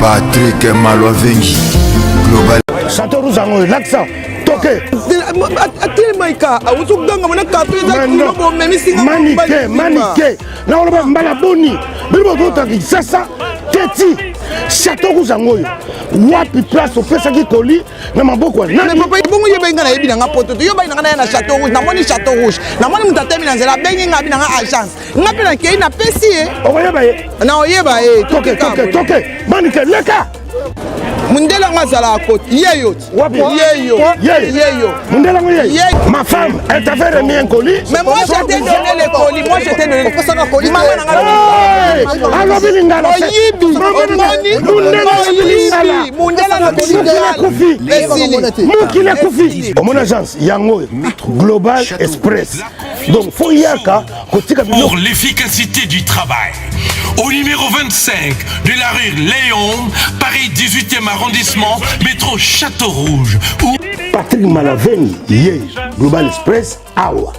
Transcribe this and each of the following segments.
Patrick Maloavengi Global Château Rouge en l'accent toqué atile maika awusuganga mona kato eza ko memi singa manique na on mbala boni bibo tota ki sasa teti Château Rouge en wapi place au pesa ki toli na maboko na papa bongo yeba ngana yebi na poto to yoba ngana na Château Rouge na moni Château Rouge na moni mutatemi na nzela bengi ngabi na agence ngapi na kei na pesi oyeba na oyeba toke manique leka Mundela ngazala akoti yeyo Mundela yeyo ma femme elle t'a fait remis un colis mais moi je t'ai donné le colis moi je t'ai donné le colis maman ngala allo bilingala oyibi Mundela na kufi mukile kufi mon agence yango Global Express donc faut yaka kotika pour l'efficacité du travail. Au numéro 25 de la rue Léon, Paris 18e arrondissement, métro Château Rouge. Patrick Maloavengi, Global Express, awa.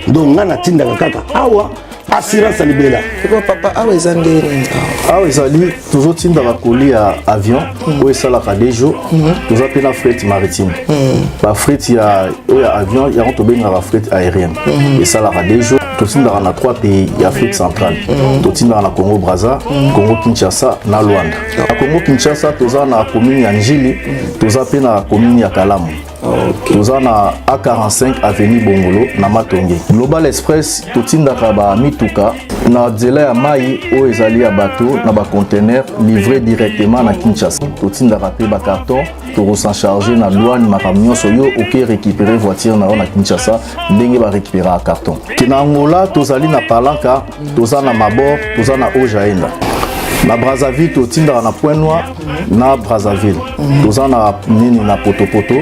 Donc, on a tinda kaka awa. Assurance libéla. Papa, awa ezande. Awa ezali toujours tinda bakoli à avion, où ça la des jours, nous appelons la fret maritime. La fret il y a avion, il y a la fret aérienne. Et ça la des jours. Tout dans les 3 pays d'Afrique centrale. Tout dans le Congo Brazza, Congo Kinshasa, na Luanda. À Congo Kinshasa, tout dans la commune Anjili, tout dans la commune Yakalamu. Tout dans la A45 avenue Bongolo, na Matonge. Global Express, tout dans la Mituka, na délai à Maï, où ils allaient à bateau, na ba conteneur livré directement na Kinshasa. Tout dans la carton, tout s'en charger na douane, ma camion soyo, ok récupérer voiture na Kinshasa, dengue va récupérer un carton. Là, tozali na Palanca, toza na Mabor, toza na Ojaenda. Na Brazzaville, totinda na Point Noir, na Brazzaville. Toza na nini na Potopoto,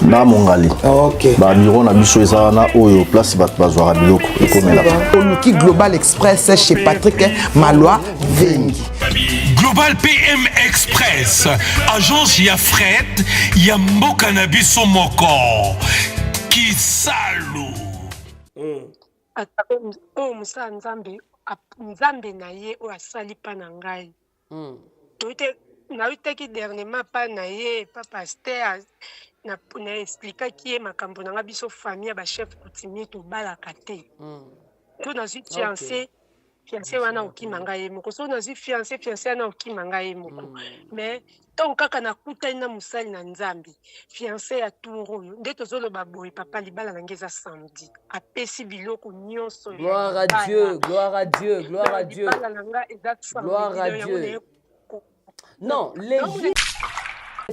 na Mongali. OK. Ba bureau na biso eza na oyo place bat bazwara biloko ekomela. Oluki Global Express chez Patrick Maloavengi. Global PM Express, agence ya fret, ya mboka na biso moko. Kisalu. Oh musa nzambe na ye o asali pa na ngai nautaki dernièrement pa na ye pa pasteur na explikaki ye makambo na nga biso famille ba chef coutumier tobalaka te to nazwi fiancé wana okima ngai ye moko so nazwi fiancé wana okima ngai ye moko mais donc kaka nakutani na mosali na nzambe fiancé ya tour oyo nde tozoloba boye papa libala na nge eza samedi apesi biloko nyonso gloire à Dieu gloire à Dieu gloire à Dieu gloire à Dieu non les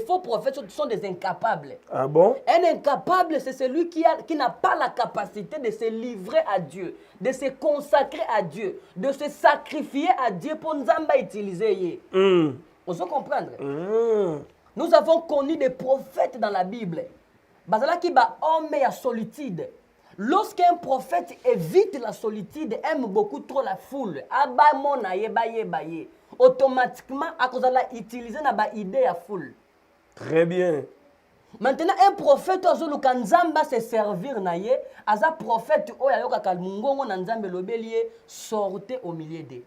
faux prophètes sont des incapables. Ah bon? Un incapable, c'est celui qui n'a pas la capacité de se livrer à Dieu, de se consacrer à Dieu, de se sacrifier à Dieu pour nous utiliser. On se comprendre? Nous avons connu des prophètes dans la Bible. Bazala qui ba homme à solitude. Lorsqu'un prophète évite la solitude, aime beaucoup trop la foule, automatiquement, à cause de la utiliser na ba idée à foule. Très bien. Maintenant, un prophète, Nzamba se servir naye, aza prophète, oyayoka kalmungongo na Nzambe lobelie, sortez au milieu d'eux.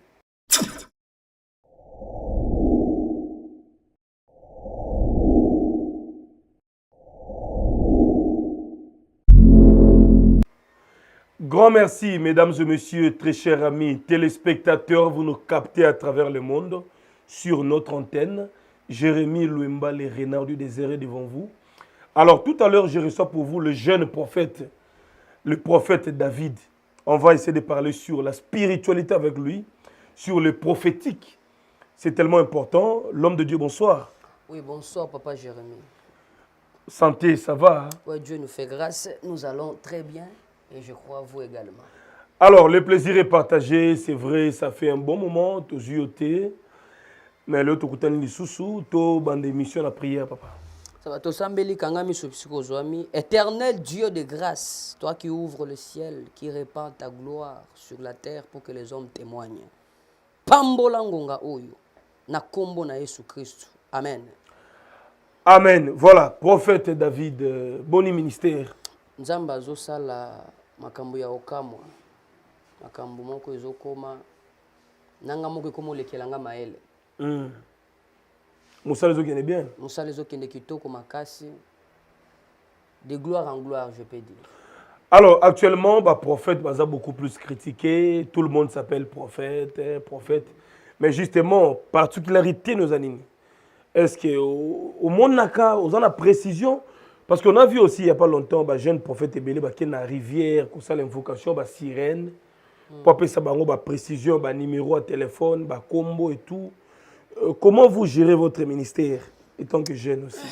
Grand merci, mesdames et messieurs, très chers amis téléspectateurs, vous nous captez à travers le monde sur notre antenne. Jérémie Louemba, les renards du désert est devant vous. Alors, tout à l'heure, je reçois pour vous le jeune prophète, le prophète David. On va essayer de parler sur la spiritualité avec lui, sur le prophétique. C'est tellement important. L'homme de Dieu, bonsoir. Oui, bonsoir, papa Jérémie. Santé, ça va? Oui, Dieu nous fait grâce. Nous allons très bien et je crois vous également. Alors, le plaisir est partagé. C'est vrai, ça fait un bon moment. Tous yoté. Mais l'autre côté, il sous to bande émission la prière, papa. Ça va to sambeli kangami subsikozoami. Éternel Dieu de grâce, toi qui ouvres le ciel, qui répand ta gloire sur la terre pour que les hommes témoignent. Pambola ngonga oyo na kombo na Yesu Christ. Amen. Amen. Voilà, prophète David, boni ministère. Nzamba zo sala makambo ya okamwa. Makambo moko ezokoma nanga moko komo lekelanga maele. Moussa les est bien. Moussa les autres kitoko makasi. De gloire en gloire, je peux dire. Alors, actuellement, bah, prophète, bah, ça a beaucoup plus critiqué. Tout le monde s'appelle prophète, prophète. Mais justement, particularité nos animes. Est-ce qu'au monde naka, on a la précision? Parce qu'on a vu aussi il n'y a pas longtemps, bah, jeune prophète Ebélé, bah, qui est dans la rivière, comme ça l'invocation, bah, sirène. Pour appeler ça, bah, précision, bah, numéro à téléphone, bah, combo et tout. Comment vous gérez votre ministère, étant que jeune aussi?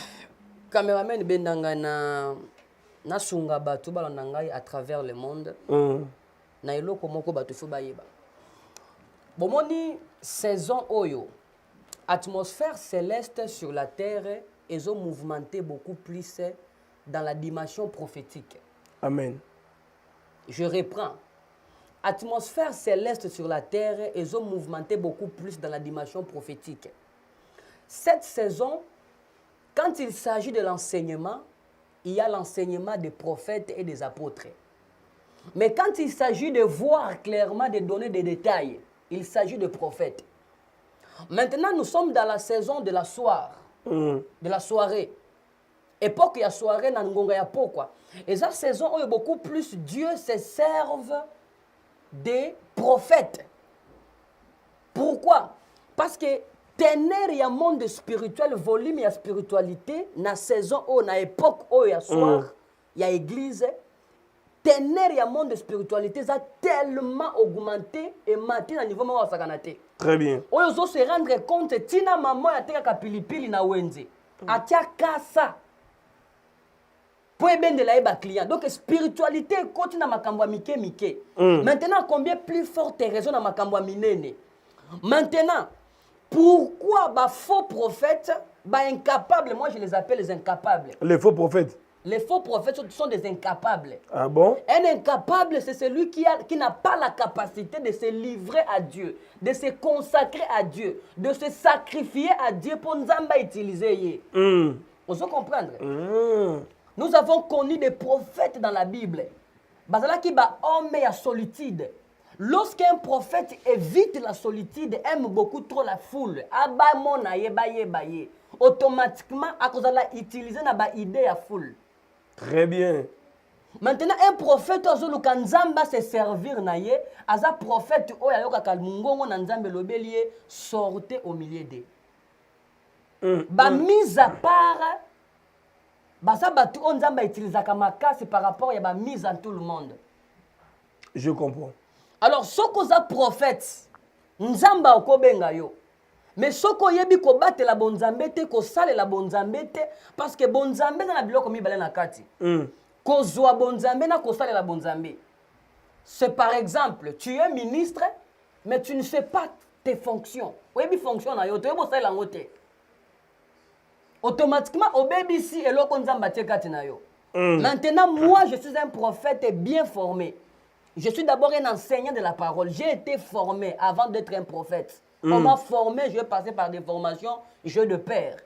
Caméraman bendanga na sunga batu balandangai à travers le monde. Na eloko moko batu fo bayeba. Bomoni saison oyo atmosphère céleste sur la terre et ont mouvementé beaucoup plus dans la dimension prophétique. Amen. Je reprends. Atmosphère céleste sur la terre et ont mouvementé beaucoup plus dans la dimension prophétique. Cette saison, quand il s'agit de l'enseignement, il y a l'enseignement des prophètes et des apôtres. Mais quand il s'agit de voir clairement, de donner des détails, il s'agit de prophètes. Maintenant, nous sommes dans la saison de la soirée. De la soirée. Époque, il y a soirée, il y a pourquoi. Et cette saison, il y a beaucoup plus, Dieu se serve des prophètes. Pourquoi? Parce que ténèbres, il y a un monde spirituel, volume, il y a spiritualité. Dans la saison, dans l'époque, il y a soir, il y a église. Ténèbres, il y a un monde de spiritualité, ça a tellement augmenté et maintenant, au niveau de la saganate. Très bien. On doit se rendre compte, tina maman ya teka pilipili na wenze. Atia kasa. Pour ebende la eba client. Donc spiritualité continue na makambo mike mike. Maintenant combien plus forte raison na makambo minene. Maintenant pourquoi ba faux prophètes, ba incapables, moi je les appelle les incapables. Les faux prophètes. Les faux prophètes sont des incapables. Ah bon? Un incapable, c'est celui qui n'a pas la capacité de se livrer à Dieu, de se consacrer à Dieu, de se sacrifier à Dieu pour nous utiliser. On se comprendre? Nous avons connu des prophètes dans la Bible. Bazala qui ba homme à solitude. Lorsqu'un prophète évite la solitude, aime beaucoup trop la foule, automatiquement, à cause de la utiliser na idée à foule. Très bien. Maintenant, un prophète, Nzamba se servir na ye, aza prophète, oya kalmungongo na Nzambe lobelie, sortez au milieu d'eux. Mise à part, ça batu Nzamba utilise kamakasi par rapport à mise à tout le monde. Je comprends. Alors, ce qu'on a prophète, Nzamba okobenga yo. Mais ce qu'on yebi ko battre la bonzambe te, ko sale la bonzambe te, parce que bonzambe na biloko mi balé na kati. Ko zoa bonzambe na ko sale la bonzambe. C'est par exemple, tu es ministre, mais tu ne sais pas tes fonctions. Oyebi fonction na yo, to yebo sale la ngote. Automatiquement, au baby si eloko nzamba te kati na yo. Maintenant, moi, je suis un prophète bien formé. Je suis d'abord un enseignant de la parole. J'ai été formé avant d'être un prophète. On m'a formé, je vais passer par des formations. J'ai de père.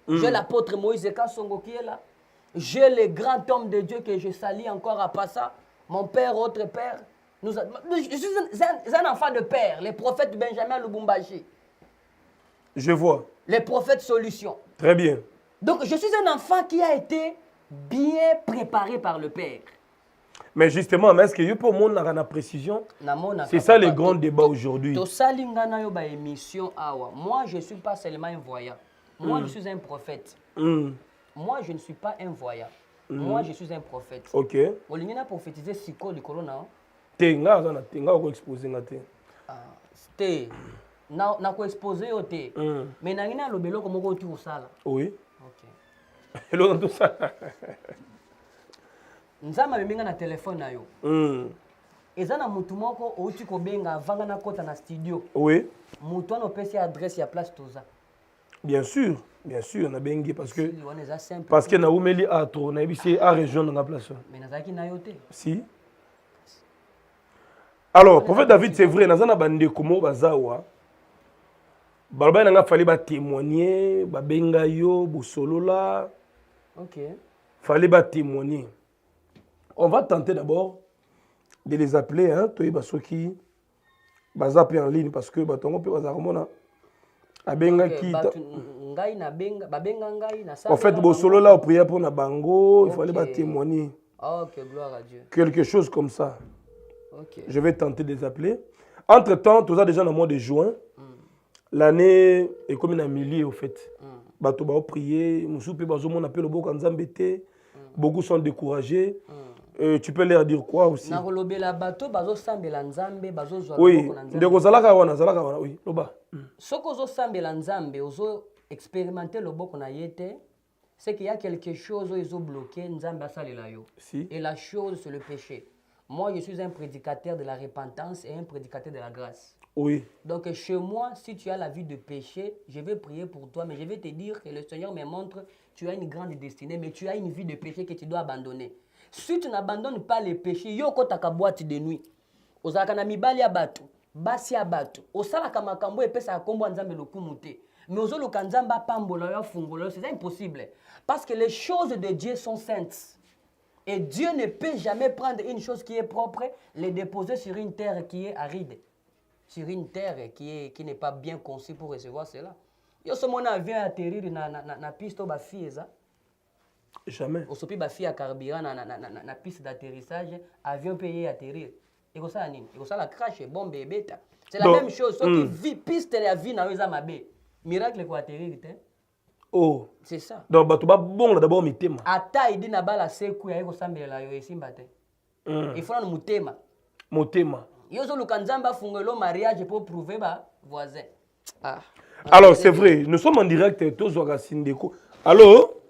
J'ai l'apôtre Moïse Kassongo qui est là. J'ai le grand homme de Dieu que je salue encore à Passa. Mon père, autre père. Je suis un enfant de père. Les prophètes Benjamin Lubumbashi. Je vois. Les prophètes Solution. Très bien. Donc je suis un enfant qui a été bien préparé par le père. Mais justement, est-ce que pour moi, on a une précision? C'est ça le grand débat aujourd'hui. Moi, je ne suis pas seulement un voyant. Moi, je suis un prophète. Moi, je ne suis pas un voyant. Moi, je suis un prophète. Ok. On a prophétisé Siko du Corona. Tenga ko exposer ngate. Té. Na ko exposer au té. Mais na ngina lo belo ko moko tu sala. Oui. OK. Hello dans tout ça. Nzama meminga na téléphone na yo. Eza na mutu moko outi ko benga vanga na kota na studio. Oui. Mutu ana pesi adresse ya place toza. Bien sûr, on a bengi parce que na umeli ato na ebisi a région na place. Mais nazaki na yote. Si. Alors, prophète David, c'est vrai, nazana bande komo bazawa. Balba na nga fallait ba témoigner, ba benga yo, bo solola. OK. Fallait ba témoigner. On va tenter d'abord de les appeler, hein, toi, qui bazapé en ligne parce que batongo pe bazaromona abenga qui ngai na benga babenga ngai na ça. En fait bosolo là au prière pour na bango, il fallait ba témoigner. OK, gloire à Dieu. Quelque chose comme ça. OK. Je vais tenter de les appeler. Entre-temps, tout ça déjà dans le mois de juin. L'année est comme une millier au fait. Bato ba prier, musupe bazo mon appel au boko nzambete. Beaucoup sont découragés. Tu peux leur dire quoi aussi? Na kolobela bato bazo sambela nzambe bazo zwa oui, ndeko zalaka wana oui, loba. Soko zo sambela nzambe ozo expérimenter le boko na yete, c'est qu'il y a quelque chose ils ont bloqué nzambe asalela yo. Si. Et la chose c'est le péché. Moi je suis un prédicateur de la repentance et un prédicateur de la grâce. Oui. Donc chez moi, si tu as la vie de péché, je vais prier pour toi, mais je vais te dire que le Seigneur me montre tu as une grande destinée, mais tu as une vie de péché que tu dois abandonner. Si tu n'abandonnes pas les péchés, yoko taka boîte de nuit. Ozalaka na mibali ya bato, basi ya bato. Osalaka makambo epesa kombo nzambe lokumu te. Mais ozoluka nzamba pambola ya fungola, c'est impossible. Parce que les choses de Dieu sont saintes. Et Dieu ne peut jamais prendre une chose qui est propre, les déposer sur une terre qui est aride. Sur une terre qui n'est pas bien conçue pour recevoir cela. Yo ce mon avion atterrir na piste ba fieza. Jamais. Au sopi ba fille à carburant na piste d'atterrissage, avion payé atterrir. Et comme ça nini? Et comme ça la crash bombe bêta. C'est la même chose, sauf que vie piste la vie na weza mabe. Miracle quoi atterrir te. Oh. C'est ça. Donc bato ba bon là d'abord mitema. Ata idi na bala seku ya ko sambela yo esimba te. Il faut na mutema. Motema. Yozo lukanzamba fungelo mariage pour prouver ba voisin. Ah. Alors c'est vrai, nous sommes en direct tous au Sindeko. Allô?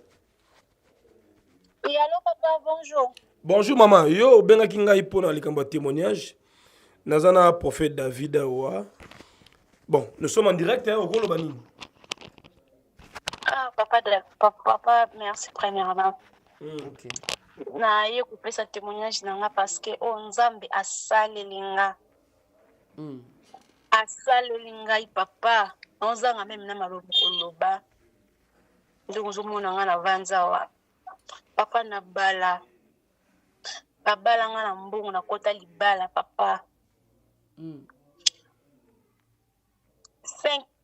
Oui, allô papa, bonjour. Bonjour maman. Yo benga kinga ipona likamba témoignage. Nazana prophète David Awa. Bon, nous sommes en direct au Kolobani. Ah papa, merci premièrement. OK. Na ye couper sa témoignage nanga parce que onzambe asalelinga. Asalelinga papa. Onzanga même na malobo koloba. Ndongo zomona nga na vanza wa. Papa na bala. Babala nga na mbongo na kota libala papa. 5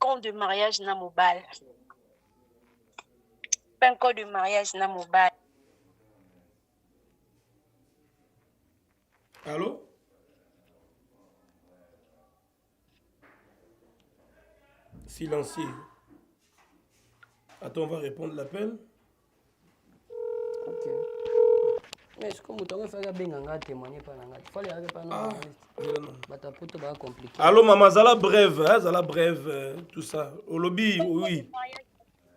ans de mariage na mobile. 5 ans de mariage na mobile. Allô? Silencieux. Attends, on va répondre à l'appel. OK. Mais est-ce que vous avez fait un témoigner par la il faut aller par non. Compliqué. Allô maman, zala brève, hein, zala brève, tout ça. Au lobby, oui.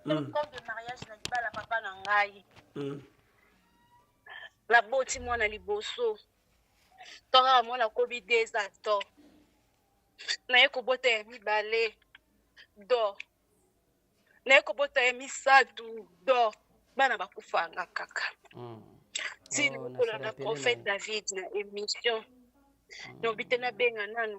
5 ans de mariage na libala papa na ngai. La boti mwana liboso. Tora mwana kobi 2 ans to. Na ye kobota ya mibale do. Na ye kobota ya misatu do. Bana bakufanga kaka. Si nous le prophète David na émission. Nous bité na benga nanu.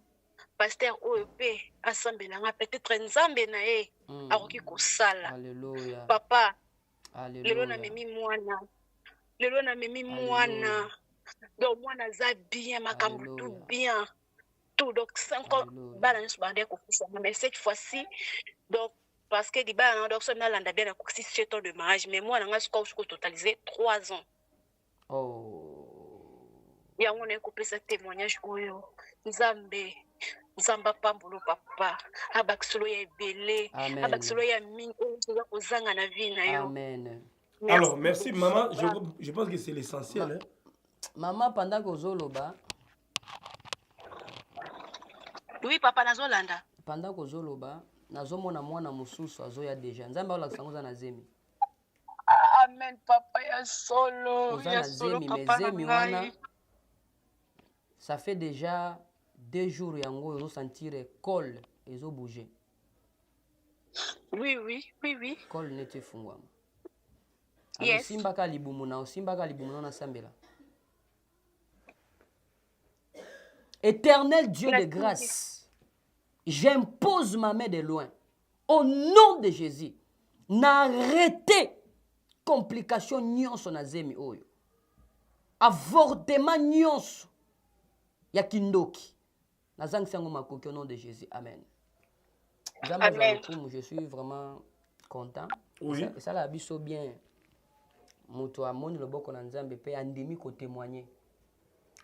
Pasteur OEP assemblée nga peut-être nzambe na ye akoki kosala. Alléluia. Papa. Alléluia. Lelo na memi mwana. Lelo na memi mwana. Donc mwana za bien makambu tout bien. Tout donc 5 ans bana nso bande ko fisa mais cette fois-ci donc parce que dibana donc ça na landa bien ko 7 ans de mariage mais moi nga siko totalisé 3 ans. Oh. Ya on a coupé ce témoignage oyo. Nzambe pambolo papa. Abaksolo ya belé. Abaksolo ya mingi oyo kozanga na vie na yo. Amen. Alors, merci maman, je pense que c'est l'essentiel. Hein. Maman pendant que Zoloba. Oui papa nazolanda. Pendant que Zoloba, nazomona mwana mususu azoya déjà. Nzambe olakisa na zemi. Amen papa ya solo. Ya solo papa na ça fait déjà 2 jours yango ozo sentir col ezo bouger. Oui. Col nete fungwama. Yes. Osimbaka libumu na sambela. Éternel Dieu de grâce, j'impose ma main de loin. Au nom de Jésus, n'arrêtez complication nyonso na zemi oyo. Avortement nyonso ya kindoki. Nazang sango makoki au nom de Jésus. Amen. Amen. Je suis vraiment content. Oui. Et ça l'a biso bien. Moto amoni le boko na nzambe pe andemi ko témoigner.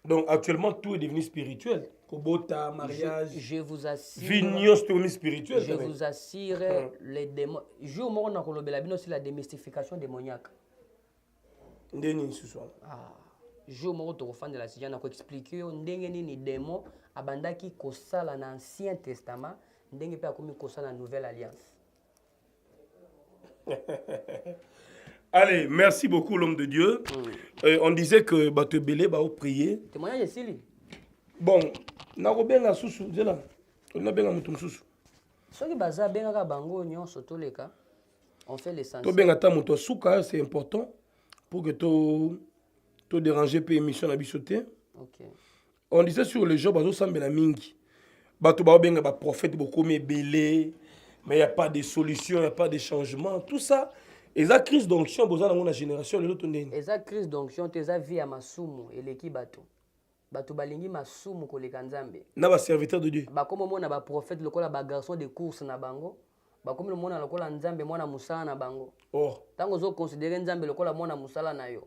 Donc actuellement tout est devenu spirituel. Kobota, mariage. Je vous assure. Vignon c'est devenu spirituel. Je vous assure les démons. Jour moko na kolobela bino c'est la démystification démoniaque. Ndeni ce soir. Jour moko to fan de la Seigneur na ko expliquer ndenge nini démon abandaki kosala na Ancien Testament ndenge pe akomi kosala na Nouvelle Alliance. Allez, merci beaucoup l'homme de Dieu. On disait que Bato Belé va prier. Témoignage de Sili. Bon, narobenga susu zela. On a bien mutum susu. Soki baza benga bango nyonso toleka. On fait l'essentiel. To benga ta muto suka, c'est important pour que to déranger pe émission na bisoté. OK. On disait sur le job bazo sambela mingi. Bato ba benga ba prophète beaucoup mais belé, mais il y a pas de solution, il y a pas de changement, tout ça. Et ça crise d'onction besoin dans la génération les autres ndeni. Et ça crise d'onction tes vie à masumu eleki bato. Bato balingi masumu koleka nzambe. Na ba serviteur de Dieu. Ba comme mona ba prophète lokola ba garçon de course na bango. Ba comme mona lokola nzambe mwana musala na bango. Oh. Tango zo considérer nzambe lokola mwana musala na yo.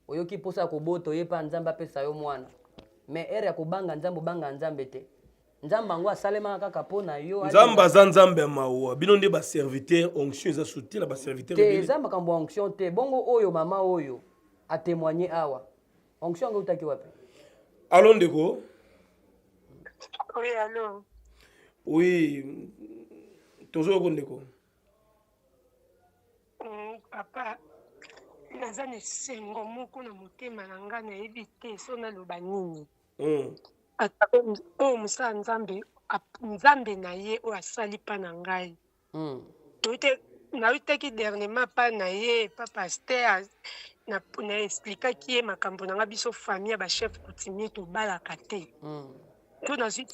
Oyoki posa ko boto yepa nzambe apesa yo mwana. Mais ere ya kobanga nzambe banga nzambe te. Nzamba ngo asalema kaka pona yo. Nzamba za nzambe mawa. Bino nde ba serviteur onction za soutenir na ba serviteur te nzamba kambo onction te bongo oyo mama oyo a témoigner awa. Onction ngo utaki wapi? Allons Ndeko. Oui, allô. Oui. Tozo ko Ndeko. Papa, naza na sengo moko na motema na nga nayebi te so naloba nini. Oyo mosala nzambe na ye oyo asali mpa na ngai. Nautaki dernièrement mpa na ye pa paster na explikaki ye makambo na nga biso famille ya bachef coutumier tobalaka te. To nazwi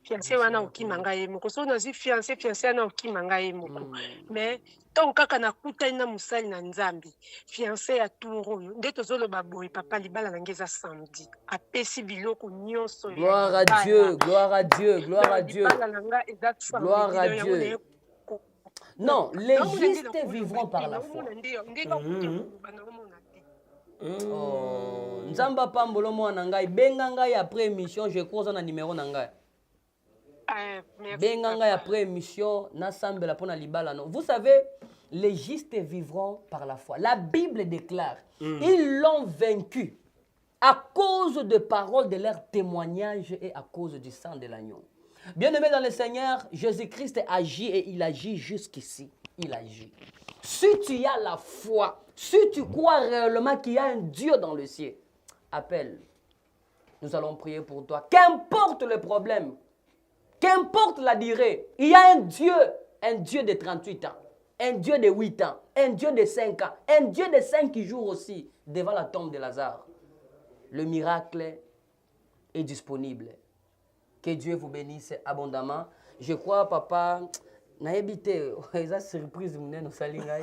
fiancé wana okima ngai ye moko. So nazwi fiancé wana okima ngai ye moko. Mais ntongo kaka nakutani na mosali na nzambe fiancé ya tour oyo nde tozoloba boye papa libala na ngai eza samedi apesi biloko nyonso. Gloire à Dieu, gloire à Dieu, gloire à Dieu. Gloire à Dieu. Non, les justes vivront par la foi. Nzamba pambolo mwana ngai benga ngai après émission je crois na numéro na ngai. Benga ngai après émission na sambela pona libala non. Vous savez, les justes vivront par la foi. La Bible déclare, ils l'ont vaincu à cause de paroles de leur témoignage et à cause du sang de l'agneau. Bien-aimé dans le Seigneur, Jésus-Christ agit et il agit jusqu'ici. Il agit. Si tu as la foi, si tu crois réellement qu'il y a un Dieu dans le ciel, appelle. Nous allons prier pour toi. Qu'importe le problème, qu'importe la durée, il y a un Dieu de 38 ans, un Dieu de 8 ans, un Dieu de 5 ans, un Dieu de 5 jours aussi, devant la tombe de Lazare. Le miracle est disponible. Que Dieu vous bénisse abondamment. Je crois, papa, naebite, eza surprise mneno salingai.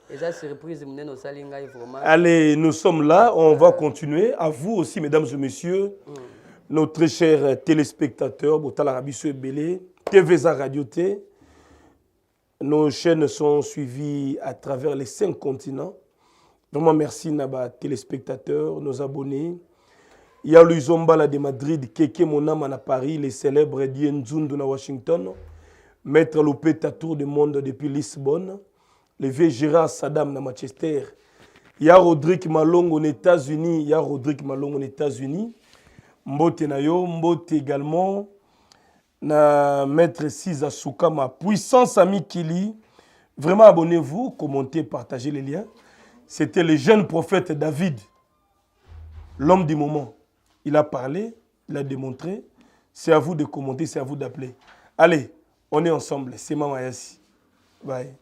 Eza surprise mneno salingai vraiment. Allez, nous sommes là, on va continuer. À vous aussi, mesdames et messieurs, nos très chers téléspectateurs, Botala Rabiso Belé, TVza Radio T. Nos chaînes sont suivies à travers les 5 continents. Vraiment merci Naba téléspectateurs, nos abonnés. Il y a Louis Zombala de Madrid, Keke Monama à Paris, les célèbres Dien Zundu à Washington, Maître Lopeta Tour du Monde depuis Lisbonne, le vieux Gérard Saddam à Manchester. Il y a Rodrigue Malong aux États-Unis, Mbote Nayo, Mbote également, na Maître Siza Soukama, Puissance Ami Kili. Vraiment abonnez-vous, commentez, partagez les liens. C'était le jeune prophète David, l'homme du moment. Il a parlé, il a démontré. C'est à vous de commenter, c'est à vous d'appeler. Allez, on est ensemble. C'est Mama Yassi. Bye.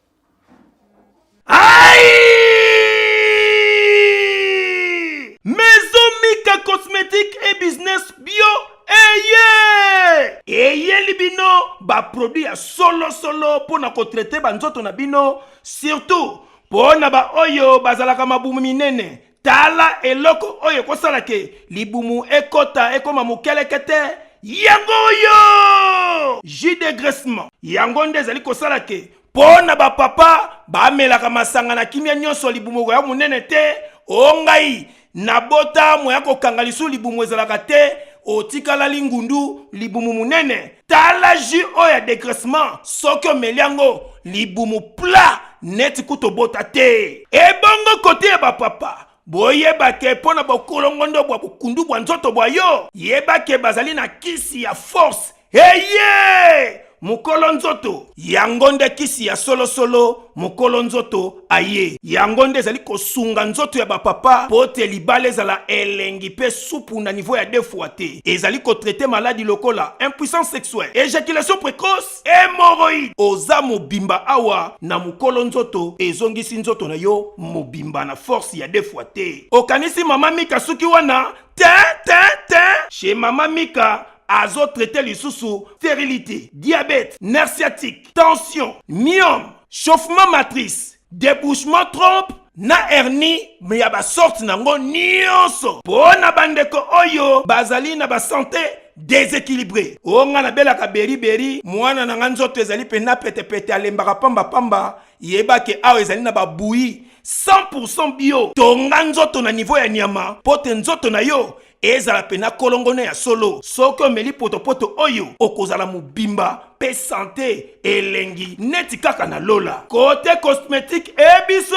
Aïe! Maison Mika Cosmétique et Business Bio. Eye libino ba produit ya solo pour na ko traiter ba nzoto na bino, surtout pour na ba oyo bazalaka mabumu minene. Tala eloko oyo kosala ke libumu ekota ekoma mukelekete yango yo jus dégraissement yango nde ezali kosala ke mpo na bapapa bamelaka masanga na kimia nyonso libumu ya monene te ongai na bota moya kokanga lisu libumu ezalaka te otikala lingundu libumu munene tala jus oyo ya dégraissement soki omeli yango libumu plat neti kuto bota te ebongo kote ya bapapa boyebake mpo na bokolongondo bwa bukundu bwa nzoto bwa yo yebake bazali na kisi ya force eye mukolo nzoto yango nde kisi ya solosolo mukolo nzoto aye yango nde ezali kosunga nzoto ya bapapa po te libala ezala elengi mpe supu na niveau ya 2 fois te ezali kotraite maladi lokola impuissance sexuelle éjaculation précoce hémorroïde oza mobimba awa na mukolo nzoto ezongisi nzoto na yo mobimba na force ya 2 fois te okanisi mama Mika suki wana chez mama Mika azo traité lisusu stérilité, diabète, nerf sciatique, tension, myome, chauffement matrice, débouchement trompe, na hernie, mais ya ba sorte nango nyonso. Pona bandeko oyo bazali na ba santé déséquilibré. Onga na belaka beri mwana na nzoto ezali pena pete alembaka pamba yebake awa ezali na ba bouilli 100% bio. Tonga nzoto na niveau ya nyama, pote nzoto na yo ezala pena kolongone ya solo soko omeli potopoto oyo okozala mobimba pe santé elengi neti kaka na lola kote cosmétique ebiso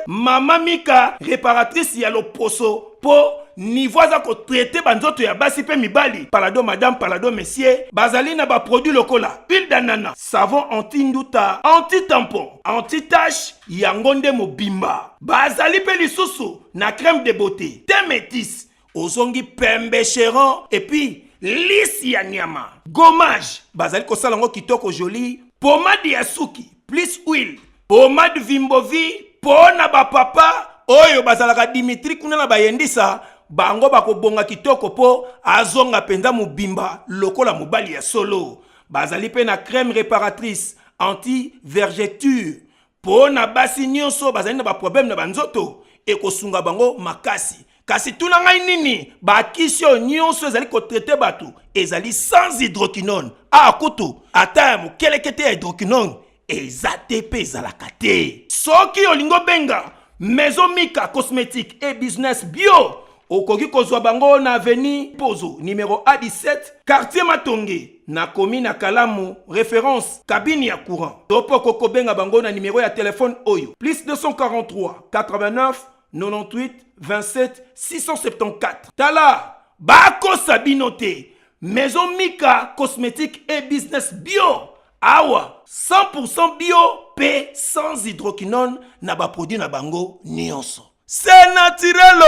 mama Mika réparatrice ya loposo po niveau za ko traiter banzoto ya basi pe mibali palado madame palado monsieur bazali na ba produit lokola huile d'ananas savon anti-nduta anti-tampon anti-tache yango nde mobimba bazali pe lisusu na crème de beauté te métis ozongi pembe chéron et puis lisi ya nyama gommage bazali kosala ngo kitoko joli pomade ya suki plus huile pomade vimbovi pona bapapa oyo bazalaka Dimitri kuna na bayendisa bango bakobonga kitoko po azonga penza mobimba lokola mobali ya solo bazali pe na crème réparatrice anti vergeture pona basi nyonso bazali na ba problème na banzoto ekosunga bango makasi kasi tuna ngai nini bakisi oyo nyonso ezali kotraite bato ezali sans hydroquinone akutu ata ya mokelekete ya hydroquinone eza te mpe ezalaka te soki olingo benga Maison Mika cosmétique et business bio okoki kozwa bango na avenue Pozo numéro A17 quartier Matonge na commune na Kalamu référence cabine ya courant topo koko benga bango na numéro ya téléphone oyo plus 243 89 98 27 674 tala bako sabinote Maison Mika cosmétique et business bio awa 100% bio pe sans hydroquinone na ba produit na bango nyonso c'est naturel.